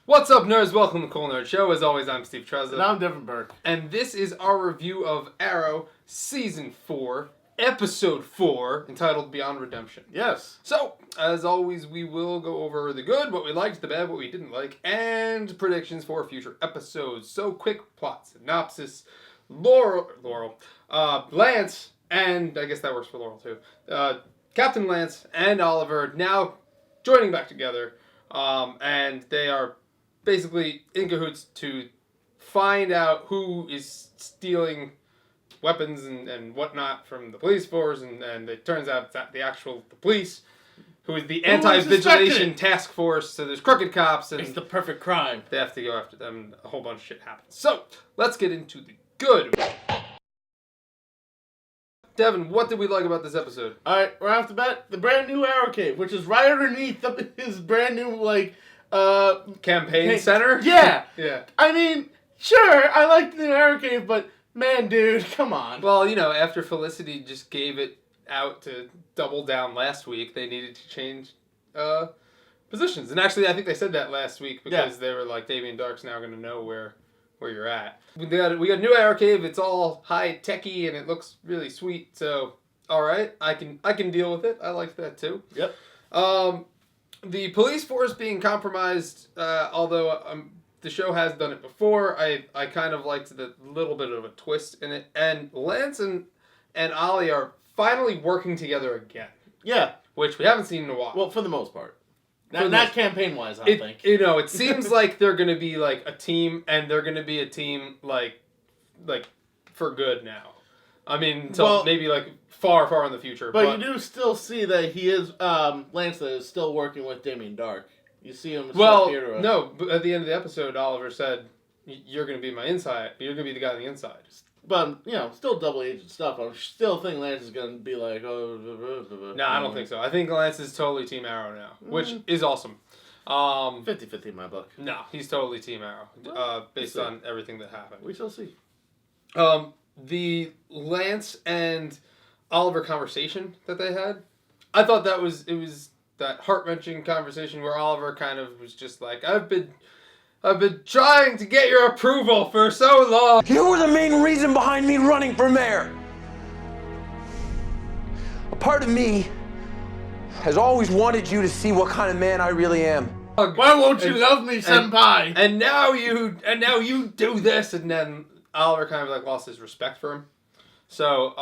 What's up, nerds? Welcome to the Cool Nerd Show. As always, I'm Steve Trezza. And I'm Devin Burke. And this is our review of Arrow Season 4, Episode 4, entitled Beyond Redemption. Yes. So, as always, we will go over the good, what we liked, the bad, what we didn't like, and predictions for future episodes. So, quick plot synopsis. Laurel, Lance, and I guess that works for Laurel too, Captain Lance and Oliver now joining back together, and they are basically in cahoots to find out who is stealing weapons and whatnot from the police force, and it turns out it's the police, who is the anti-vigilation task force, so there's crooked cops, and it's the perfect crime. They have to go after them, and a whole bunch of shit happens. So, let's get into the good. Devin, what did we like about this episode? Alright, right off the bat, the brand new Arrow Cave, which is right underneath his brand new, campaign center? Yeah. Yeah. I mean, sure, I like the new Arrow Cave, but man, dude, come on. Well, after Felicity just gave it out to double down last week, they needed to change positions. And actually, I think they said that last week because they were like, Damien Dark's now going to know where you're at. We got a new Arrow Cave. It's all high-techy, and it looks really sweet. So, all right, I can deal with it. I liked that, too. Yep. The police force being compromised, although the show has done it before, I kind of liked the little bit of a twist in it. And Lance and Ollie are finally working together again. Yeah. Which we haven't seen in a while. Well, for the most part. Not campaign-wise, I think. It seems like they're going to be, like, a team, and they're going to be a team, like, for good now. I mean, until maybe, like, far, far in the future. But you do still see that he is, Lance is still working with Damien Dark. You see him hero. No, but at the end of the episode, Oliver said, you're going to be my inside. You're going to be the guy on the inside. But, still double-agent stuff. I still think Lance is going to be like, oh... No, I don't think so. I think Lance is totally Team Arrow now, which is awesome. 50-50 in my book. No, he's totally Team Arrow, based on everything that happened. We shall see. The Lance and Oliver conversation that they had, I thought it was that heart-wrenching conversation where Oliver kind of was just like, I've been trying to get your approval for so long. You were the main reason behind me running for mayor. A part of me has always wanted you to see what kind of man I really am. Why won't you love me, senpai? And now you do this, and then Oliver kind of like lost his respect for him. So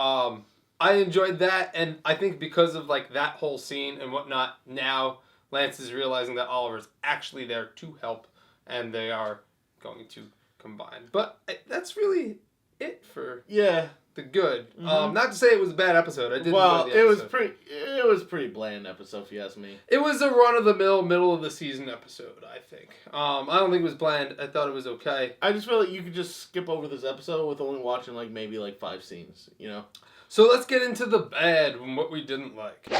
I enjoyed that, and I think because of like that whole scene and whatnot, now Lance is realizing that Oliver's actually there to help. And they are going to combine. But that's really it for the good. Mm-hmm. Not to say it was a bad episode. I did enjoy the episode. it was pretty bland episode, if you ask me. It was a run-of-the-mill, middle-of-the-season episode, I think. I don't think it was bland. I thought it was okay. I just feel like you could just skip over this episode with only watching maybe 5 scenes, So let's get into the bad and what we didn't like.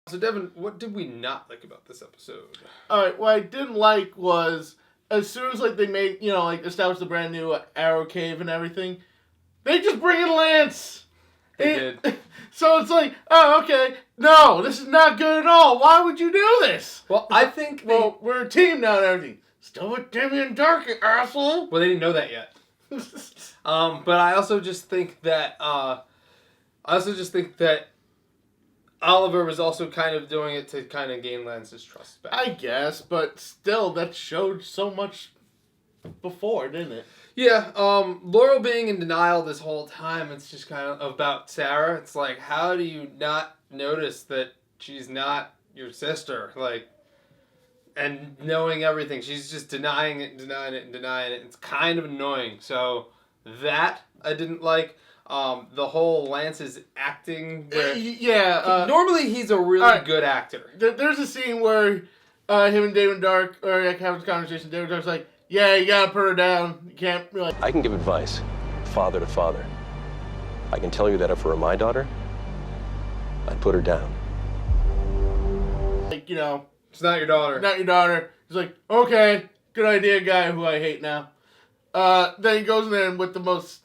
So, Devin, what did we not like about this episode? Alright, what I didn't like was, as soon as, they made, established the brand new Arrow Cave and everything, they just bring in Lance! They did. So it's like, oh, okay, no, this is not good at all. Why would you do this? Well, I think we're a team now and everything. Still with Damien Dark, you asshole! Well, they didn't know that yet. But I also just think that, Oliver was also kind of doing it to kind of gain Lance's trust back. I guess, but still, that showed so much before, didn't it? Yeah, Laurel being in denial this whole time, it's just kind of about Sara. It's like, how do you not notice that she's not your sister? And knowing everything. She's just denying it. It's kind of annoying. So, that I didn't like. The whole Lance's acting where... normally he's a really good actor. There's a scene where him and Damien Dark have this conversation. Damien Dark's like, yeah, you gotta put her down. You can't be like... I can give advice, father to father. I can tell you that if it were my daughter, I'd put her down. It's not your daughter. Not your daughter. He's like, okay, good idea, guy who I hate now. Then he goes in there and with the most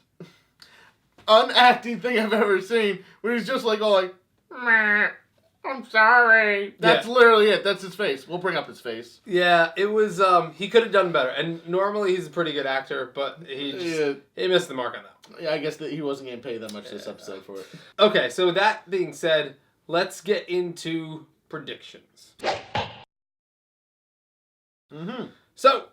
unacting thing I've ever seen, where he's just all like, meh. I'm sorry. That's literally it. That's his face. We'll bring up his face. Yeah, it was, he could have done better. And normally he's a pretty good actor, but he missed the mark on that. Yeah, I guess that he wasn't getting paid that much this episode for it. Okay, so that being said, let's get into predictions. So,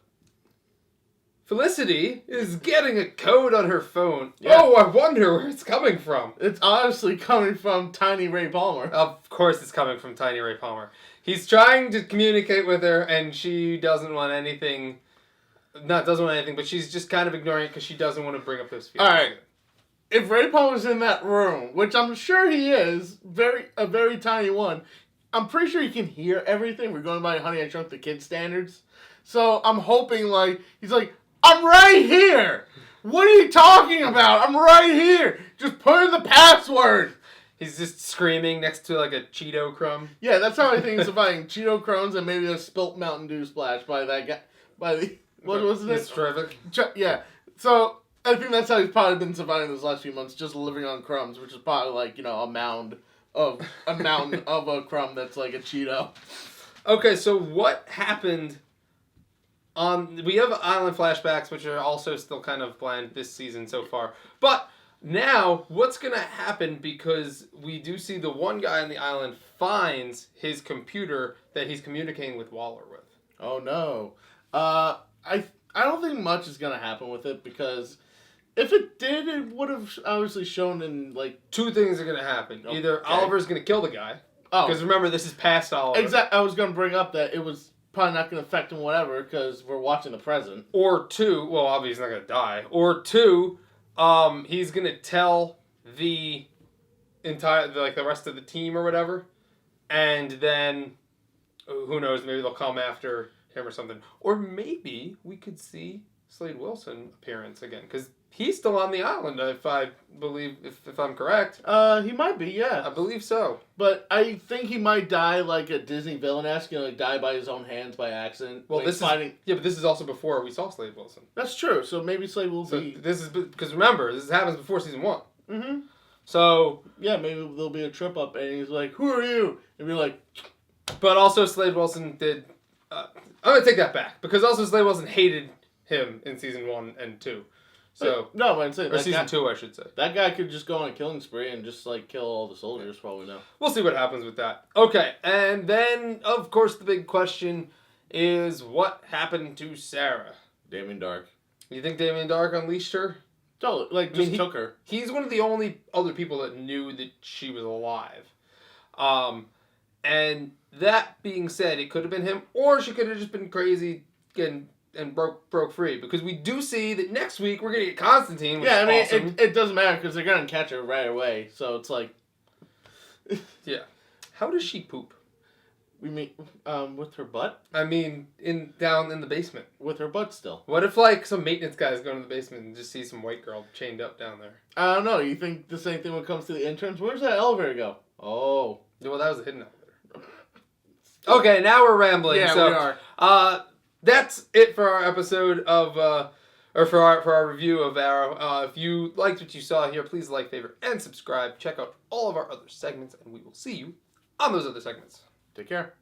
Felicity is getting a code on her phone. Yeah. Oh, I wonder where it's coming from. It's honestly coming from Tiny Ray Palmer. Of course it's coming from Tiny Ray Palmer. He's trying to communicate with her, and she doesn't want anything. But she's just kind of ignoring it because she doesn't want to bring up those feelings. Alright. If Ray Palmer's in that room, which I'm sure he is, a very tiny one, I'm pretty sure he can hear everything. We're going by Honey, I Shrunk the Kids standards. So I'm hoping, he's like, I'm right here! What are you talking about? I'm right here! Just put in the password! He's just screaming next to, a Cheeto crumb. Yeah, that's how I think he's buying Cheeto crumbs and maybe a spilt Mountain Dew splash by that guy. What was it? It's terrific. Yeah. So, I think that's how he's probably been surviving these last few months, just living on crumbs, which is probably a mountain of a crumb that's like a Cheeto. Okay, so what happened we have island flashbacks, which are also still kind of bland this season so far. But now, what's going to happen, because we do see the one guy on the island finds his computer that he's communicating with Waller with. Oh, no. I don't think much is going to happen with it, because if it did, it would have obviously shown in, Two things are going to happen. Okay. Either Oliver's going to kill the guy. Oh. Because remember, this is past Oliver. Exactly. I was going to bring up that it was probably not going to affect him whatever, because we're watching the present. Or two, well, obviously he's not going to die. Or two, he's going to tell the entire, the rest of the team or whatever. And then, who knows, maybe they'll come after him or something. Or maybe we could see Slade Wilson appearance again, because he's still on the island, if I'm correct. He might be, yeah. I believe so. But I think he might die like a Disney villain-esque, die by his own hands by accident. Well, but this is also before we saw Slade Wilson. That's true. So maybe Slade will be. This is because remember, this happens before season 1. Mm-hmm. So yeah, maybe there'll be a trip up, and he's like, "Who are you?" And be like. But also, Slade Wilson did. I'm gonna take that back, because also Slade Wilson hated him in season 1 and 2. So no, I'm saying or season 2, I should say. That guy could just go on a killing spree and just kill all the soldiers. Probably now. We'll see what happens with that. Okay, and then of course the big question is what happened to Sara? Damien Dark. You think Damien Dark unleashed her? Totally, took her. He's one of the only other people that knew that she was alive. And that being said, it could have been him, or she could have just been crazy and broke free, because we do see that next week we're gonna get Constantine. Which is awesome. it doesn't matter because they're gonna catch her right away. So it's yeah. How does she poop? We mean with her butt. I mean, down in the basement. With her butt still. What if some maintenance guys go in the basement and just see some white girl chained up down there? I don't know. You think the same thing when it comes to the interns? Where's that elevator go? Oh. Well, that was a hidden elevator. Okay, now we're rambling. Yeah, so, we are. That's it for our episode of, or for our review of Arrow. If you liked what you saw here, please like, favorite, and subscribe. Check out all of our other segments, and we will see you on those other segments. Take care.